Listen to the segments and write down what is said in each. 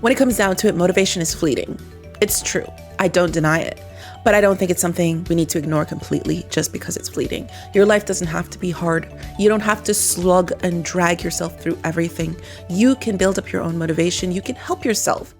When it comes down to it, motivation is fleeting. It's true. I don't deny it. But I don't think it's something we need to ignore completely just because it's fleeting. Your life doesn't have to be hard. You don't have to slug and drag yourself through everything. You can build up your own motivation. You can help yourself.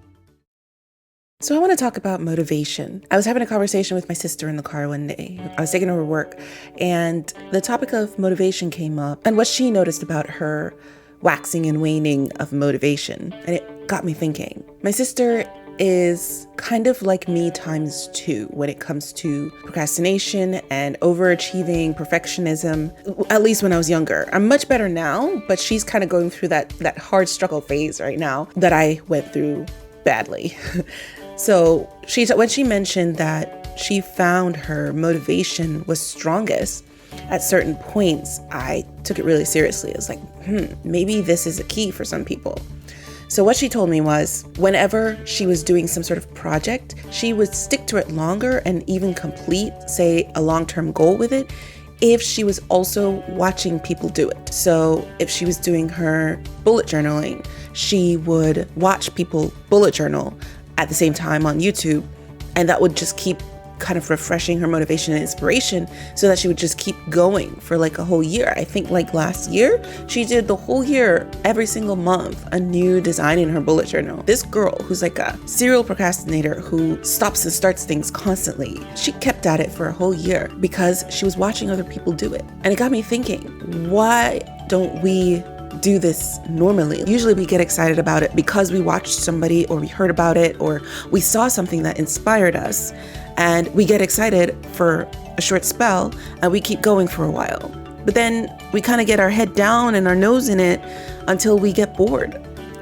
So I want to talk about motivation. I was having a conversation with my sister in the car one day. I was taking her to work, and the topic of motivation came up and what she noticed about her waxing and waning of motivation. And it got me thinking. My sister is kind of like me times 2 when it comes to procrastination and overachieving, perfectionism, at least when I was younger. I'm much better now, but she's kind of going through that hard struggle phase right now that I went through badly. So when she mentioned that she found her motivation was strongest at certain points, I took it really seriously. I was like, maybe this is a key for some people. So what she told me was whenever she was doing some sort of project, she would stick to it longer and even complete, say, a long-term goal with it if she was also watching people do it. So if she was doing her bullet journaling, she would watch people bullet journal at the same time on YouTube, and that would just keep kind of refreshing her motivation and inspiration so that she would just keep going for like a whole year. I think like last year, she did the whole year, every single month, a new design in her bullet journal. This girl who's like a serial procrastinator who stops and starts things constantly, she kept at it for a whole year because she was watching other people do it. And it got me thinking, why don't we do this normally? Usually we get excited about it because we watched somebody or we heard about it or we saw something that inspired us, and we get excited for a short spell and we keep going for a while. But then we kind of get our head down and our nose in it until we get bored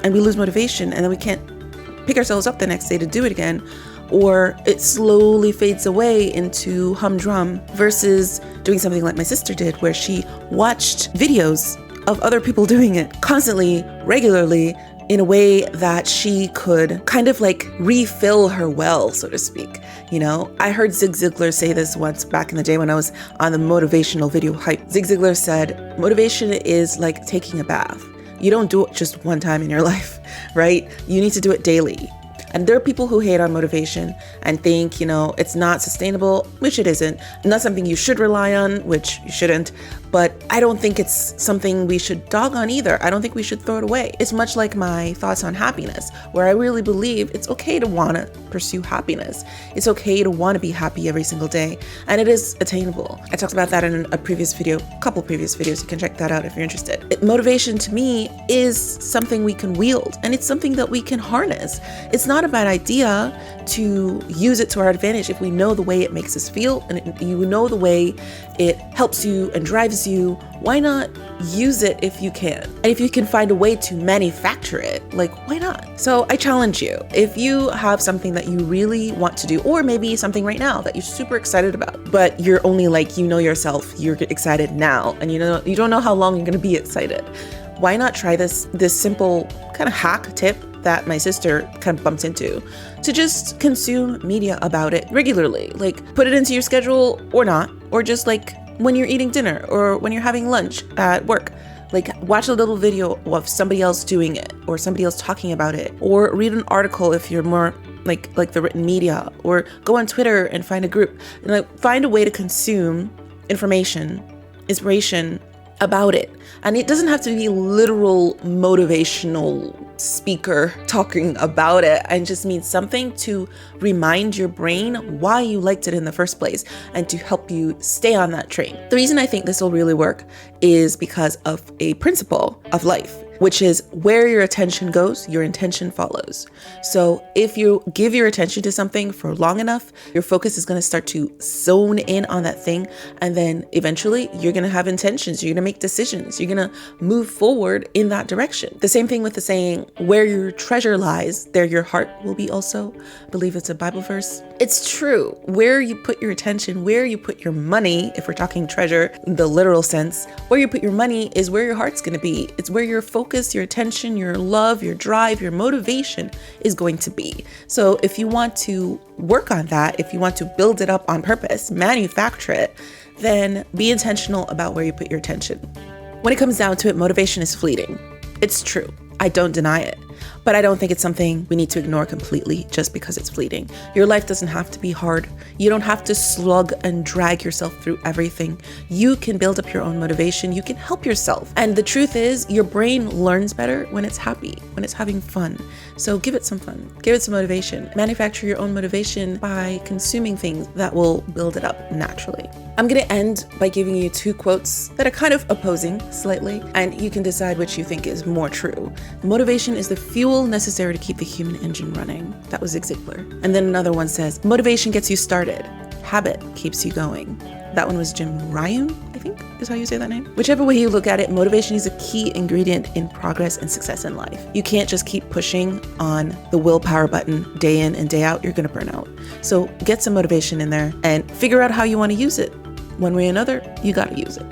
and we lose motivation, and then we can't pick ourselves up the next day to do it again, or it slowly fades away into humdrum versus doing something like my sister did, where she watched videos of other people doing it constantly, regularly, in a way that she could kind of like refill her well, so to speak. You know, I heard Zig Ziglar say this once back in the day when I was on the motivational video hype. Zig Ziglar said, motivation is like taking a bath. You don't do it just one time in your life, right? You need to do it daily. And there are people who hate on motivation and think, it's not sustainable, which it isn't. Not something you should rely on, which you shouldn't. But I don't think it's something we should dog on either. I don't think we should throw it away. It's much like my thoughts on happiness, where I really believe it's okay to want to pursue happiness. It's okay to want to be happy every single day. And it is attainable. I talked about that in a couple previous videos. You can check that out if you're interested. Motivation to me is something we can wield, and it's something that we can harness. It's not a bad idea to use it to our advantage if we know the way it makes us feel and you know the way it helps you and drives you. Why not use it if you can? And if you can find a way to manufacture it, why not? So I challenge you, if you have something that you really want to do, or maybe something right now that you're super excited about, but you're only yourself, you're excited now, and you don't know how long you're going to be excited. Why not try this simple kind of hack tip that my sister kind of bumped into, to just consume media about it regularly? Put it into your schedule or not, or just when you're eating dinner or when you're having lunch at work. Watch a little video of somebody else doing it or somebody else talking about it, or read an article if you're more like the written media, or go on Twitter and find a group and find a way to consume information, inspiration about it. And it doesn't have to be literal motivational speaker talking about it, and just means something to remind your brain why you liked it in the first place and to help you stay on that train. The reason I think this will really work is because of a principle of life, which is where your attention goes, your intention follows. So if you give your attention to something for long enough, your focus is going to start to zone in on that thing. And then eventually you're going to have intentions. You're going to make decisions. You're going to move forward in that direction. The same thing with the saying, where your treasure lies, there your heart will be also. I believe it's a Bible verse. It's true. Where you put your attention, where you put your money, if we're talking treasure in the literal sense, where you put your money is where your heart's going to be. It's where your focus, your attention, your love, your drive, your motivation is going to be. So if you want to work on that, if you want to build it up on purpose, manufacture it, then be intentional about where you put your attention. When it comes down to it, motivation is fleeting. It's true. I don't deny it. but I don't think it's something we need to ignore completely just because it's fleeting. Your life doesn't have to be hard. You don't have to slug and drag yourself through everything. You can build up your own motivation. You can help yourself. And the truth is, your brain learns better when it's happy, when it's having fun. So give it some fun, give it some motivation. Manufacture your own motivation by consuming things that will build it up naturally. I'm going to end by giving you two quotes that are kind of opposing slightly, and you can decide which you think is more true. Motivation is the fuel necessary to keep the human engine running. That was Zig Ziglar. And then another one says, motivation gets you started. Habit keeps you going. That one was Jim Rohn, I think is how you say that name. Whichever way you look at it, motivation is a key ingredient in progress and success in life. You can't just keep pushing on the willpower button day in and day out. You're going to burn out. So get some motivation in there and figure out how you want to use it. One way or another, you got to use it.